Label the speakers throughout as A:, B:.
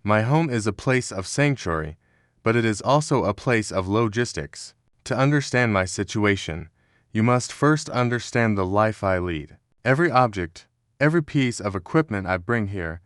A: My home is a place of sanctuary, but it is also a place of logistics. To understand my situation, you must first understand the life I lead. Every object, every piece of equipment I bring here,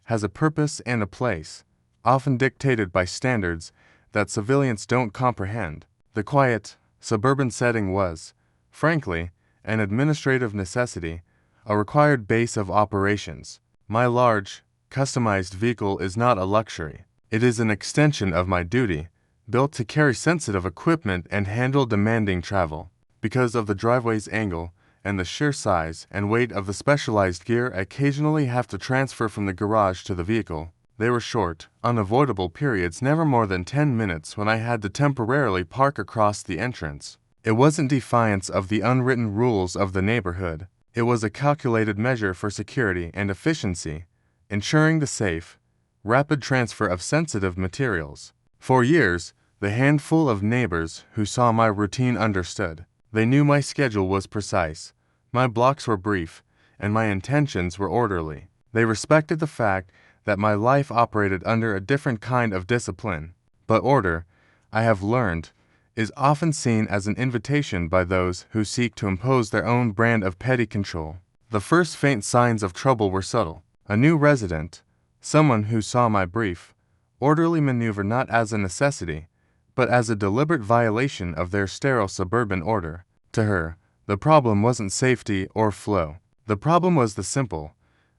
A: has a purpose and a place, often dictated by standards that civilians don't comprehend. The quiet, suburban setting was, frankly, an administrative necessity, a required base of operations. My large, customized vehicle is not a luxury. It is an extension of my duty, built to carry sensitive equipment and handle demanding travel. Because of the driveway's angle and the sheer size and weight of the specialized gear I occasionally have to transfer from the garage to the vehicle, they were short, unavoidable periods, never more than 10 minutes, when I had to temporarily park across the entrance. It wasn't defiance of the unwritten rules of the neighborhood. It was a calculated measure for security and efficiency, ensuring the safe, rapid transfer of sensitive materials. For years, the handful of neighbors who saw my routine understood. They knew my schedule was precise, my blocks were brief, and my intentions were orderly. They respected the fact that my life operated under a different kind of discipline. But order, I have learned, is often seen as an invitation by those who seek to impose their own brand of petty control. The first faint signs of trouble were subtle. A new resident, someone who saw my brief, orderly maneuver not as a necessity, but as a deliberate violation of their sterile suburban order. To her, the problem wasn't safety or flow. The problem was the simple,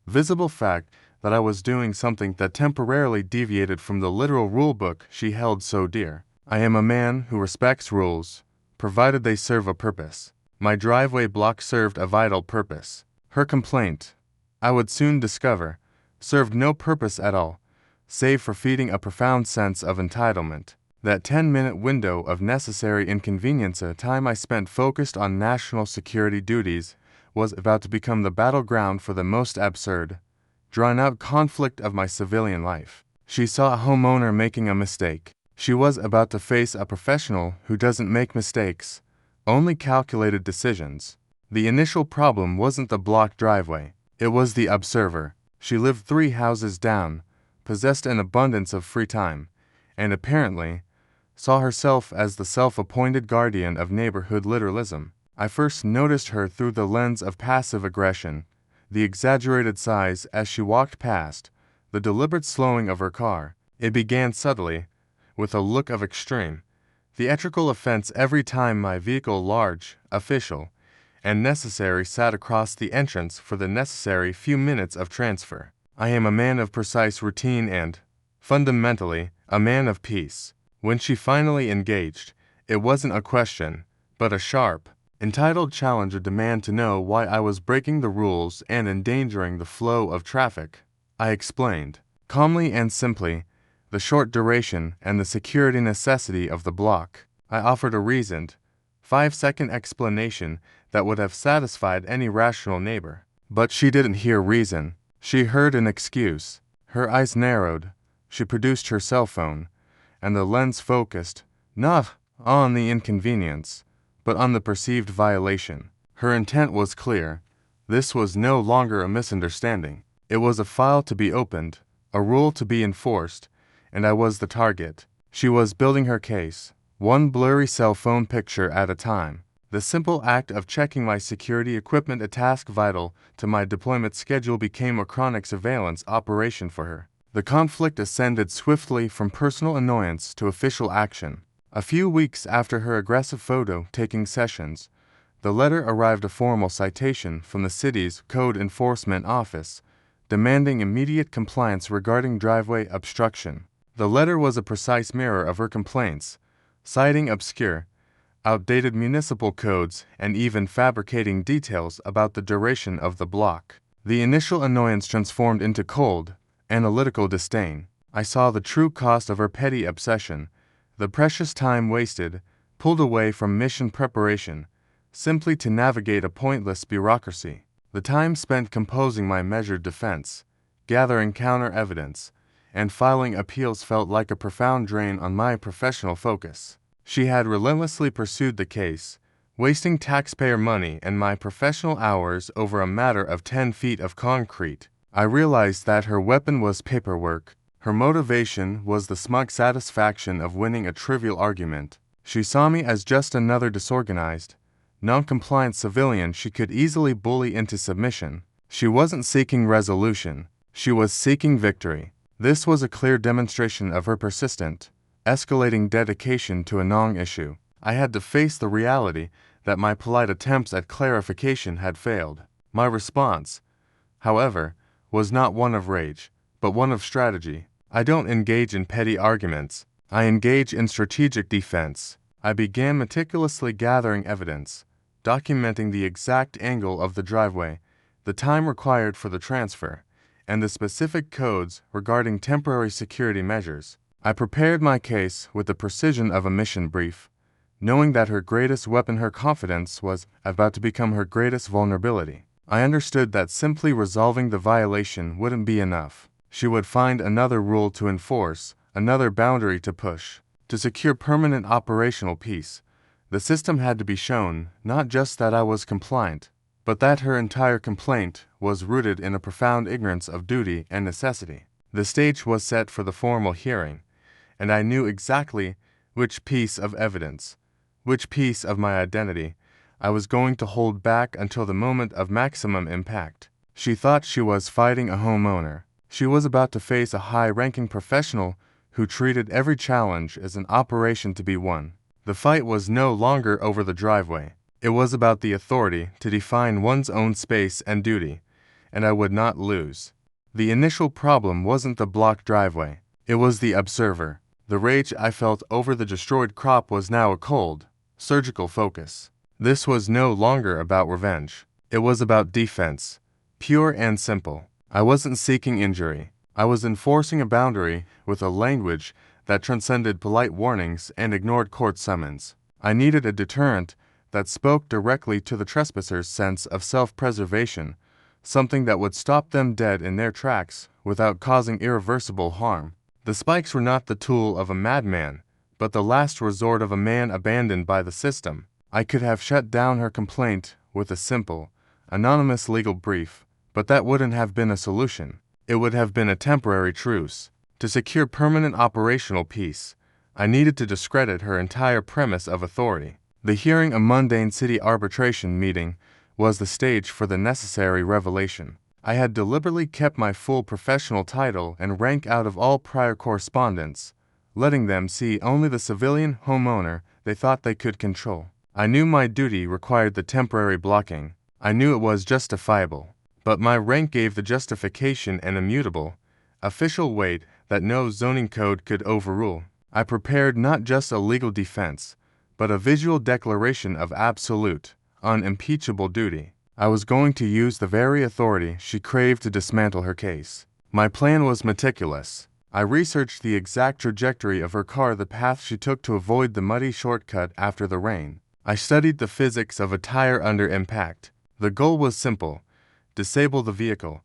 A: visible fact that I was doing something that temporarily deviated from the literal rulebook she held so dear. I am a man who respects rules, provided they serve a purpose. My driveway block served a vital purpose. Her complaint, I would soon discover, served no purpose at all, save for feeding a profound sense of entitlement. That 10-minute window of necessary inconvenience, a time I spent focused on national security duties, was about to become the battleground for the most absurd, drawn-out conflict of my civilian life. She saw a homeowner making a mistake. She was about to face a professional who doesn't make mistakes, only calculated decisions. The initial problem wasn't the blocked driveway. It was the observer. She lived 3 houses down, possessed an abundance of free time, and apparently saw herself as the self-appointed guardian of neighborhood literalism. I first noticed her through the lens of passive aggression, the exaggerated sighs as she walked past, the deliberate slowing of her car. It began subtly, with a look of extreme, theatrical offense every time my vehicle, large, official, and necessary, sat across the entrance for the necessary few minutes of transfer. I am a man of precise routine and, fundamentally, a man of peace. When she finally engaged, it wasn't a question, but a sharp, entitled challenge, a demand to know why I was breaking the rules and endangering the flow of traffic. I explained, calmly and simply, the short duration and the security necessity of the block. I offered a reasoned, 5-second explanation that would have satisfied any rational neighbor. But she didn't hear reason. She heard an excuse. Her eyes narrowed. She produced her cell phone, and the lens focused, not on the inconvenience, but on the perceived violation. Her intent was clear. This was no longer a misunderstanding. It was a file to be opened, a rule to be enforced, and I was the target. She was building her case, one blurry cell phone picture at a time. The simple act of checking my security equipment, a task vital to my deployment schedule, became a chronic surveillance operation for her. The conflict ascended swiftly from personal annoyance to official action. A few weeks after her aggressive photo-taking sessions, the letter arrived, a formal citation from the city's Code Enforcement Office, demanding immediate compliance regarding driveway obstruction. The letter was a precise mirror of her complaints, citing obscure, outdated municipal codes and even fabricating details about the duration of the block. The initial annoyance transformed into cold, analytical disdain. I saw the true cost of her petty obsession, the precious time wasted, pulled away from mission preparation, simply to navigate a pointless bureaucracy. The time spent composing my measured defense, gathering counter-evidence, and filing appeals felt like a profound drain on my professional focus. She had relentlessly pursued the case, wasting taxpayer money and my professional hours over a matter of 10 feet of concrete. I realized that her weapon was paperwork, Her motivation was the smug satisfaction of winning a trivial argument. She saw me as just another disorganized, non-compliant civilian she could easily bully into submission. She wasn't seeking resolution. She was seeking victory. This was a clear demonstration of her persistent, escalating dedication to a non-issue. I had to face the reality that my polite attempts at clarification had failed. My response, however, was not one of rage, but one of strategy. I don't engage in petty arguments. I engage in strategic defense. I began meticulously gathering evidence, documenting the exact angle of the driveway, the time required for the transfer, and the specific codes regarding temporary security measures. I prepared my case with the precision of a mission brief, knowing that her greatest weapon, her confidence, was about to become her greatest vulnerability. I understood that simply resolving the violation wouldn't be enough. She would find another rule to enforce, another boundary to push. To secure permanent operational peace, the system had to be shown not just that I was compliant, but that her entire complaint was rooted in a profound ignorance of duty and necessity. The stage was set for the formal hearing, and I knew exactly which piece of evidence, which piece of my identity, I was going to hold back until the moment of maximum impact. She thought she was fighting a homeowner. She was about to face a high-ranking professional who treated every challenge as an operation to be won. The fight was no longer over the driveway. It was about the authority to define one's own space and duty, and I would not lose. The initial problem wasn't the blocked driveway. It was the observer. The rage I felt over the destroyed crop was now a cold, surgical focus. This was no longer about revenge. It was about defense, pure and simple. I wasn't seeking injury. I was enforcing a boundary with a language that transcended polite warnings and ignored court summons. I needed a deterrent that spoke directly to the trespasser's sense of self-preservation, something that would stop them dead in their tracks without causing irreversible harm. The spikes were not the tool of a madman, but the last resort of a man abandoned by the system. I could have shut down her complaint with a simple, anonymous legal brief, but that wouldn't have been a solution. It would have been a temporary truce. To secure permanent operational peace, I needed to discredit her entire premise of authority. The hearing, a mundane city arbitration meeting, was the stage for the necessary revelation. I had deliberately kept my full professional title and rank out of all prior correspondence, letting them see only the civilian homeowner they thought they could control. I knew my duty required the temporary blocking. I knew it was justifiable. But my rank gave the justification an immutable, official weight that no zoning code could overrule. I prepared not just a legal defense, but a visual declaration of absolute, unimpeachable duty. I was going to use the very authority she craved to dismantle her case. My plan was meticulous. I researched the exact trajectory of her car, the path she took to avoid the muddy shortcut after the rain. I studied the physics of a tire under impact. The goal was simple: disable the vehicle,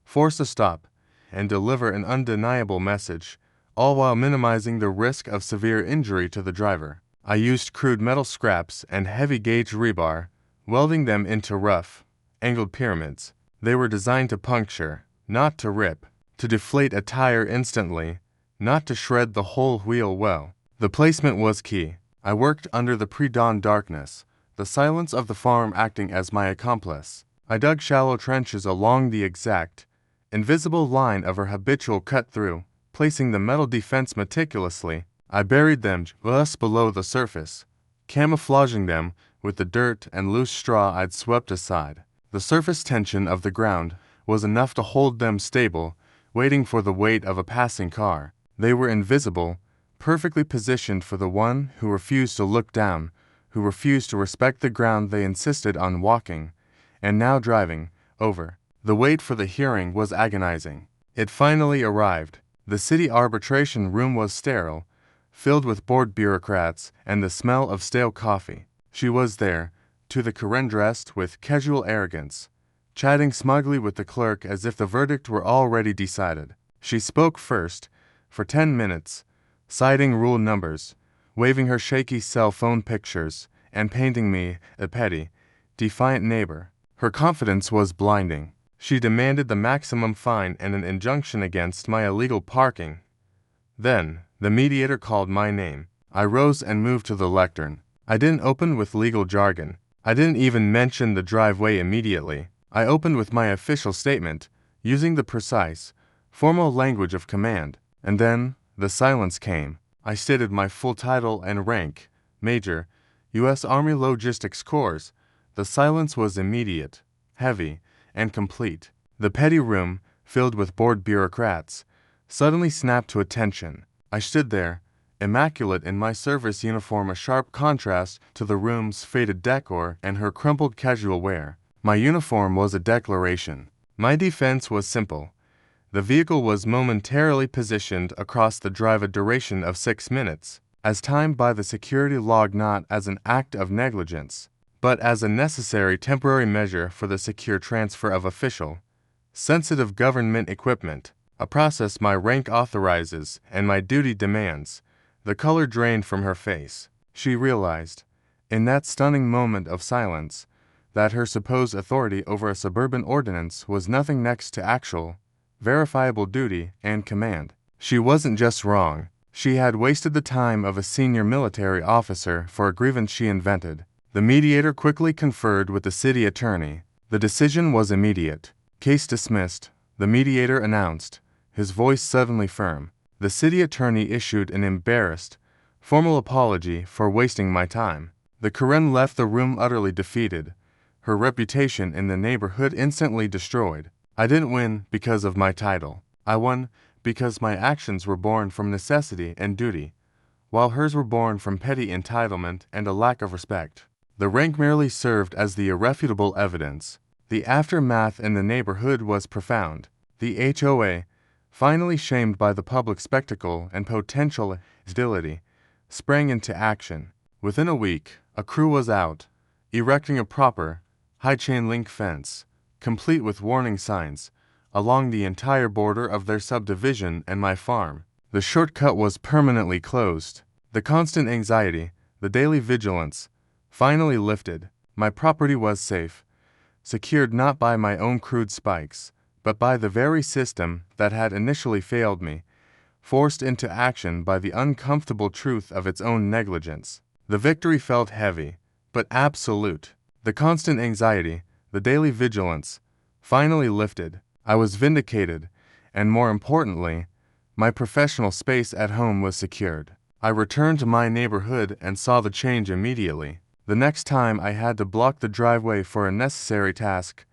A: force a stop, and deliver an undeniable message, all while minimizing the risk of severe injury to the driver. I used crude metal scraps and heavy-gauge rebar, welding them into rough, angled pyramids. They were designed to puncture, not to rip, to deflate a tire instantly, not to shred the whole wheel well. The placement was key. I worked under the pre-dawn darkness, the silence of the farm acting as my accomplice. I dug shallow trenches along the exact, invisible line of her habitual cut-through, placing the metal defense meticulously. I buried them just below the surface, camouflaging them with the dirt and loose straw I'd swept aside. The surface tension of the ground was enough to hold them stable, waiting for the weight of a passing car. They were invisible, perfectly positioned for the one who refused to look down, who refused to respect the ground they insisted on walking, and now driving, over. The wait for the hearing was agonizing. It finally arrived. The city arbitration room was sterile, filled with bored bureaucrats and the smell of stale coffee. She was there, to the Karen dressed with casual arrogance, chatting smugly with the clerk as if the verdict were already decided. She spoke first, for 10 minutes, citing rule numbers, waving her shaky cell phone pictures, and painting me a petty, defiant neighbor. Her confidence was blinding. She demanded the maximum fine and an injunction against my illegal parking. Then, the mediator called my name. I rose and moved to the lectern. I didn't open with legal jargon. I didn't even mention the driveway immediately. I opened with my official statement, using the precise, formal language of command. And then, the silence came. I stated my full title and rank, Major, U.S. Army Logistics Corps. The silence was immediate, heavy, and complete. The petty room, filled with bored bureaucrats, suddenly snapped to attention. I stood there, immaculate in my service uniform, a sharp contrast to the room's faded decor and her crumpled casual wear. My uniform was a declaration. My defense was simple. The vehicle was momentarily positioned across the drive a duration of 6 minutes, as timed by the security log, not as an act of negligence, but as a necessary temporary measure for the secure transfer of official, sensitive government equipment, a process my rank authorizes and my duty demands. The color drained from her face. She realized, in that stunning moment of silence, that her supposed authority over a suburban ordinance was nothing next to actual, verifiable duty and command. She wasn't just wrong. She had wasted the time of a senior military officer for a grievance she invented. The mediator quickly conferred with the city attorney. The decision was immediate. Case dismissed, the mediator announced, his voice suddenly firm. The city attorney issued an embarrassed, formal apology for wasting my time. The Karen left the room utterly defeated, her reputation in the neighborhood instantly destroyed. I didn't win because of my title. I won because my actions were born from necessity and duty, while hers were born from petty entitlement and a lack of respect. The rank merely served as the irrefutable evidence. The aftermath in the neighborhood was profound. The HOA, finally shamed by the public spectacle and potential hostility, sprang into action. Within a week, a crew was out, erecting a proper, high chain-link fence, complete with warning signs, along the entire border of their subdivision and my farm. The shortcut was permanently closed. The constant anxiety, the daily vigilance, finally lifted. My property was safe, secured not by my own crude spikes, but by the very system that had initially failed me, forced into action by the uncomfortable truth of its own negligence. The victory felt heavy, but absolute. The constant anxiety, the daily vigilance, finally lifted. I was vindicated, and more importantly, my professional space at home was secured. I returned to my neighborhood and saw the change immediately. The next time I had to block the driveway for a necessary task,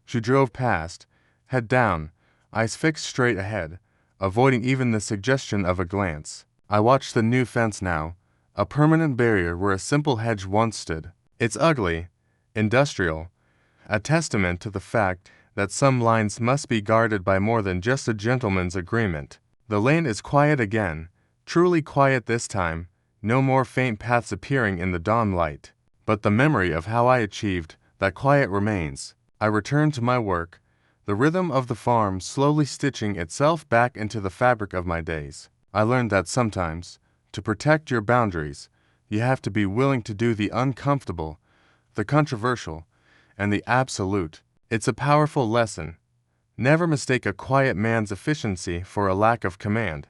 A: she drove past, head down, eyes fixed straight ahead, avoiding even the suggestion of a glance. I watched the new fence now, a permanent barrier where a simple hedge once stood. It's ugly, industrial, a testament to the fact that some lines must be guarded by more than just a gentleman's agreement. The lane is quiet again, truly quiet this time, no more faint paths appearing in the dawn light. But the memory of how I achieved that quiet remains. I returned to my work, the rhythm of the farm slowly stitching itself back into the fabric of my days. I learned that sometimes, to protect your boundaries, you have to be willing to do the uncomfortable, the controversial, and the absolute. It's a powerful lesson. Never mistake a quiet man's efficiency for a lack of command.